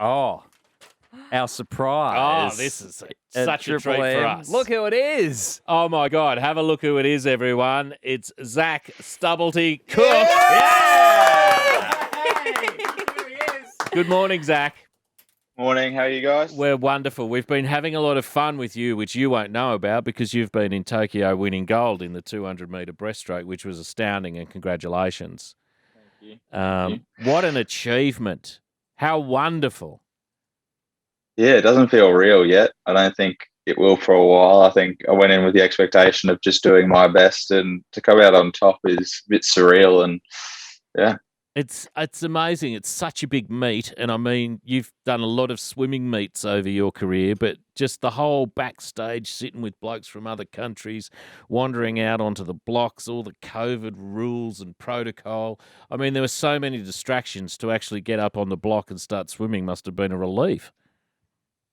Oh, our surprise. Oh, this is at such a treat Triple for M. us. Look who it is. Oh, my God. Have a look who it is, everyone. It's Zac Stubblety-Cook. Yeah! Hey, here he is. Good morning, Zac. Morning, how are you guys? We're wonderful. We've been having a lot of fun with you, which you won't know about because you've been in Tokyo winning gold in the 200-metre breaststroke, which was astounding, and congratulations. Thank you. What an achievement. How wonderful. Yeah, it doesn't feel real yet. I don't think it will for a while. I think I went in with the expectation of just doing my best, and to come out on top is a bit surreal. And yeah. It's amazing. It's such a big meet. And I mean, you've done a lot of swimming meets over your career, but just the whole backstage sitting with blokes from other countries, wandering out onto the blocks, all the COVID rules and protocol. I mean, there were so many distractions to actually get up on the block and start swimming must have been a relief.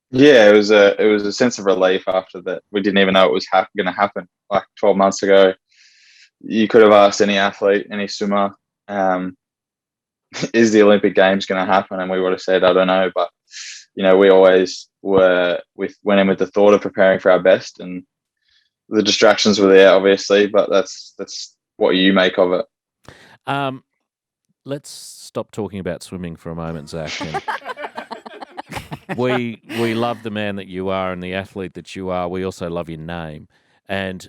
Yeah, it was a sense of relief after that. We didn't even know it was going to happen. Like 12 months ago, you could have asked any athlete, any swimmer, is the Olympic Games going to happen? And we would have said, I don't know. But, we always went in with the thought of preparing for our best, and the distractions were there, obviously, but that's what you make of it. Let's stop talking about swimming for a moment, Zac. We love the man that you are and the athlete that you are. We also love your name. And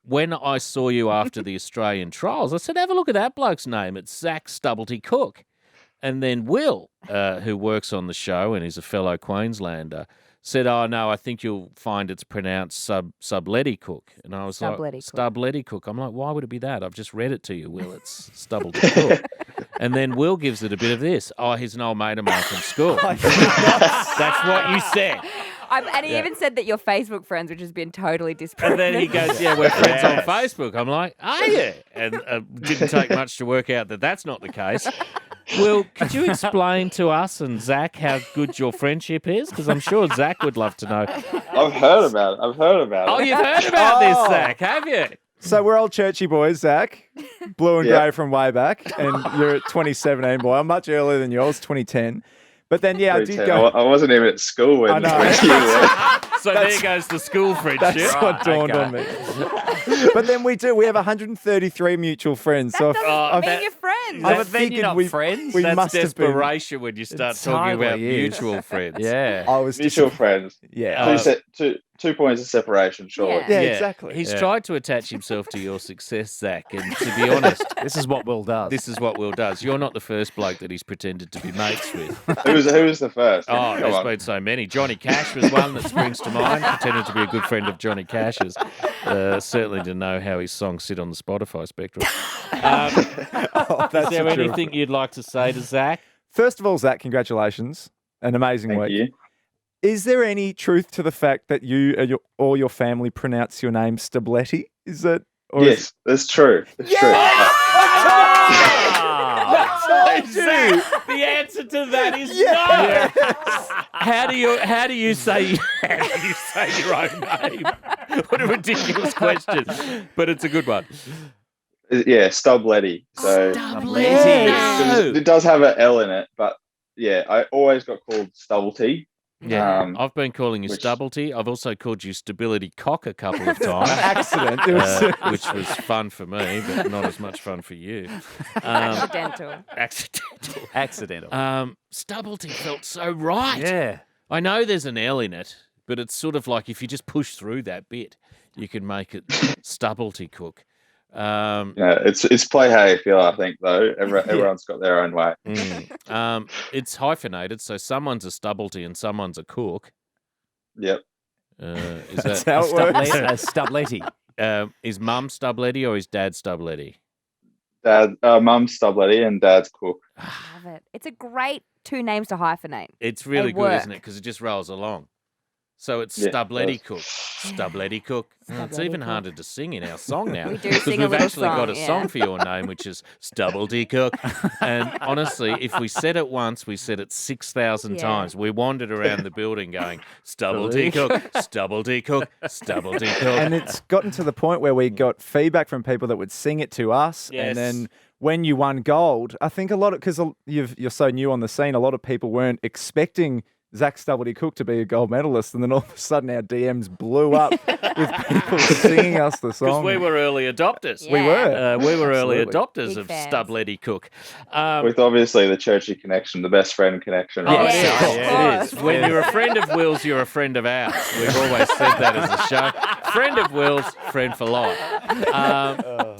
when I saw you after the Australian trials, I said, have a look at that bloke's name. It's Zac Stubblety-Cook. And then Will, who works on the show and is a fellow Queenslander, said, oh, no, I think you'll find it's pronounced Stubblety-Cook. And I was like, Stubblety-Cook. I'm like, why would it be that? I've just read it to you, Will. It's Stubblety-Cook. And then Will gives it a bit of this. Oh, he's an old mate of mine from school. That's what you said. And he even said that you're Facebook friends, which has been totally disproven. And then he goes, yeah, we're friends on Facebook. I'm like, are you? And didn't take much to work out that that's not the case. Will, could you explain to us and Zac how good your friendship is? Because I'm sure Zac would love to know. I've heard about it. Oh, you've heard about this, Zac, have you? So we're old churchy boys, Zac. Blue and grey from way back. And you're at 2017, boy. I'm much earlier than yours, 2010. But then, I did go. I wasn't even at school when you were. So there goes the school friendship. That's what dawned on me. But then we have 133 mutual friends. That doesn't mean you're friends. But then you're not friends. We That's must have been. desperation when you start talking about mutual friends. Yeah. I was Mutual friends. Yeah. 2 points of separation, surely. Yeah, exactly. He's tried to attach himself to your success, Zac, and to be honest, This is what Will does. You're not the first bloke that he's pretended to be mates with. Who was the first? Oh, Come there's on. been so many. Johnny Cash was one that springs to mind, pretended to be a good friend of Johnny Cash's. Certainly to know how his songs sit on the Spotify spectrum. Is there anything you'd like to say to Zac? First of all, Zac, congratulations. An amazing Thank week. you. Is there any truth to the fact that you or your family pronounce your name Stubblety? Is that? Yes, that's true. It's true. Zac, the answer to that is no. How do you say your own name? What a ridiculous question, but it's a good one. Yeah, Stubblety. So Stubblety. it does have an L in it, but yeah, I always got called Stubblety. Yeah, I've been calling you Stubblety. I've also called you Stability-Cock a couple of times. Accident. Which was fun for me, but not as much fun for you. Accidental. Stubblety felt so right. Yeah. I know there's an L in it, but it's sort of like if you just push through that bit, you can make it Stubblety-Cook. It's play how you feel, I think, though. Everyone's got their own way. It's hyphenated, so someone's a Stubblety and someone's a Cook. Yep. Is That's that how it works. A Stubblety. Is Mum Stubblety or is Dad Stubblety? Mum's Stubblety and Dad's Cook. Love it. It's a great two names to hyphenate. It's really They good, work. isn't it? Because it just rolls along. So it's Yeah, Stubblety-Cook. Stubblety-Cook. It's even harder to sing in our song now. We do Because sing a we've little actually song, got a yeah. song for your name, which is Stubblety-Cook. And honestly, if we said it once, we said it 6,000 Yeah. times. We wandered around the building going, Stubblety-Cook, Stubblety-Cook, Stubblety-Cook. And it's gotten to the point where we got feedback from people that would sing it to us, Yes. and then when you won gold, I think a lot of, because you're so new on the scene, a lot of people weren't expecting Zac Stubblety-Cook to be a gold medalist, and then all of a sudden our DMs blew up with people singing us the song. Because we were early adopters. We were. We were early Absolutely. adopters Big of fans. Stubblety-Cook. With obviously the churchy connection, the best friend connection. Oh, Right? Yeah, of it course. is. When you're a friend of Will's, you're a friend of ours. We've always said that as a show. Friend of Will's, friend for life.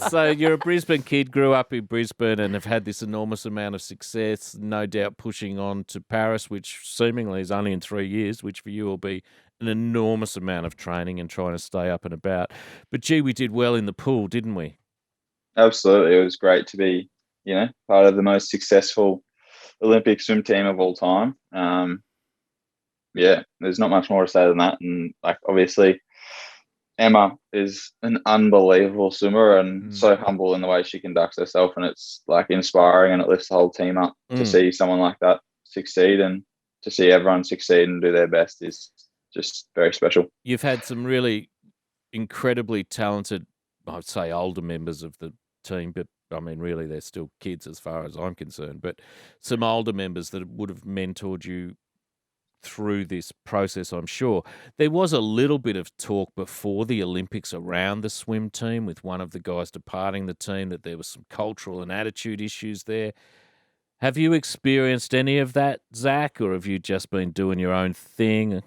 So you're a Brisbane kid, grew up in Brisbane and have had this enormous amount of success, no doubt pushing on to Paris, which seemingly is only in 3 years, which for you will be an enormous amount of training and trying to stay up and about. But gee, we did well in the pool, didn't we? Absolutely. It was great to be, part of the most successful Olympic swim team of all time. There's not much more to say than that. And obviously Emma is an unbelievable swimmer and so humble in the way she conducts herself, and it's inspiring, and it lifts the whole team up to see someone like that succeed, and to see everyone succeed and do their best is just very special. You've had some really incredibly talented, I'd say older members of the team, but I mean, really, they're still kids as far as I'm concerned, but some older members that would have mentored you through this process, I'm sure. There was a little bit of talk before the Olympics around the swim team with one of the guys departing the team, that there was some cultural and attitude issues there. Have you experienced any of that, Zac, or have you just been doing your own thing?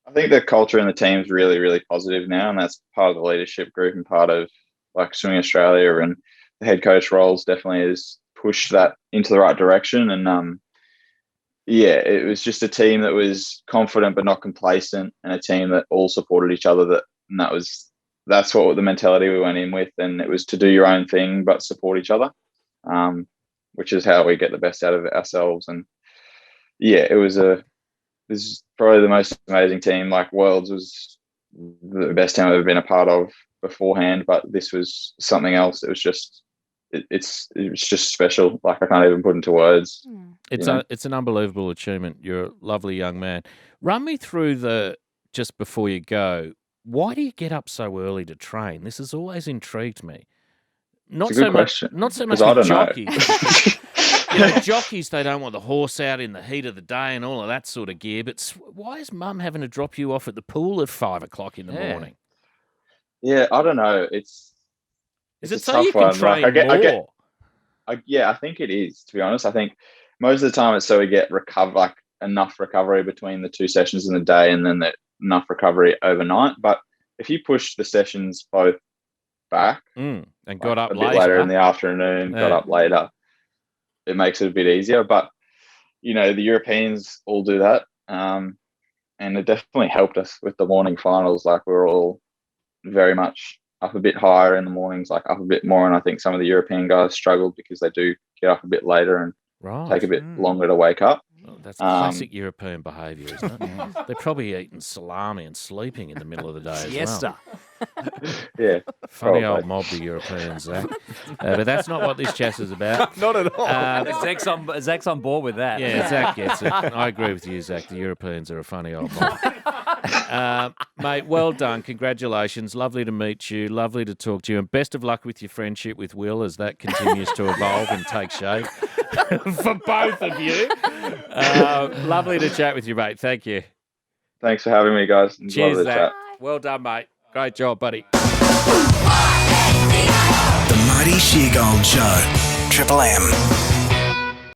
I think the culture in the team is really, really positive now, and that's part of the leadership group and part of Swimming Australia, and the head coach roles definitely has pushed that into the right direction. And it was just a team that was confident but not complacent, and a team that all supported each other. That's what the mentality we went in with, and it was to do your own thing but support each other, which is how we get the best out of ourselves. And this is probably the most amazing team. Worlds was the best team I've ever been a part of beforehand, but this was something else. It was just it was just special. I can't even put into words. It's an unbelievable achievement. You're a lovely young man. Run me through just before you go, why do you get up so early to train? This has always intrigued me. Not so much with jockeys. Jockeys, they don't want the horse out in the heat of the day and all of that sort of gear. But why is Mum having to drop you off at the pool at 5 o'clock in the morning? Yeah, I don't know. Is it so you can train more? I think it is, to be honest. I think most of the time it's so we get enough recovery between the 2 sessions in the day, and then enough recovery overnight. But if you push the sessions both back and got up a bit later in the afternoon, got up later, it makes it a bit easier. But the Europeans all do that, and it definitely helped us with the morning finals. We're all very much up a bit higher in the mornings, up a bit more. And I think some of the European guys struggled because they do get up a bit later and take a bit longer to wake up. Well, that's classic European behaviour, isn't it? They're probably eating salami and sleeping in the middle of the day as well. Yeah. Funny old mob, the Europeans, Zac. But that's not what this chat is about. Not at all. Zac's on board with that. Yeah, Zac gets it. I agree with you, Zac. The Europeans are a funny old mob. Mate, well done. Congratulations. Lovely to meet you. Lovely to talk to you. And best of luck with your friendship with Will as that continues to evolve and take shape for both of you. Lovely to chat with you, mate. Thank you. Thanks for having me, guys. Cheers, Zac. Zac. Well done, mate. Great job, buddy. The Marty Sheargold Show. Triple M.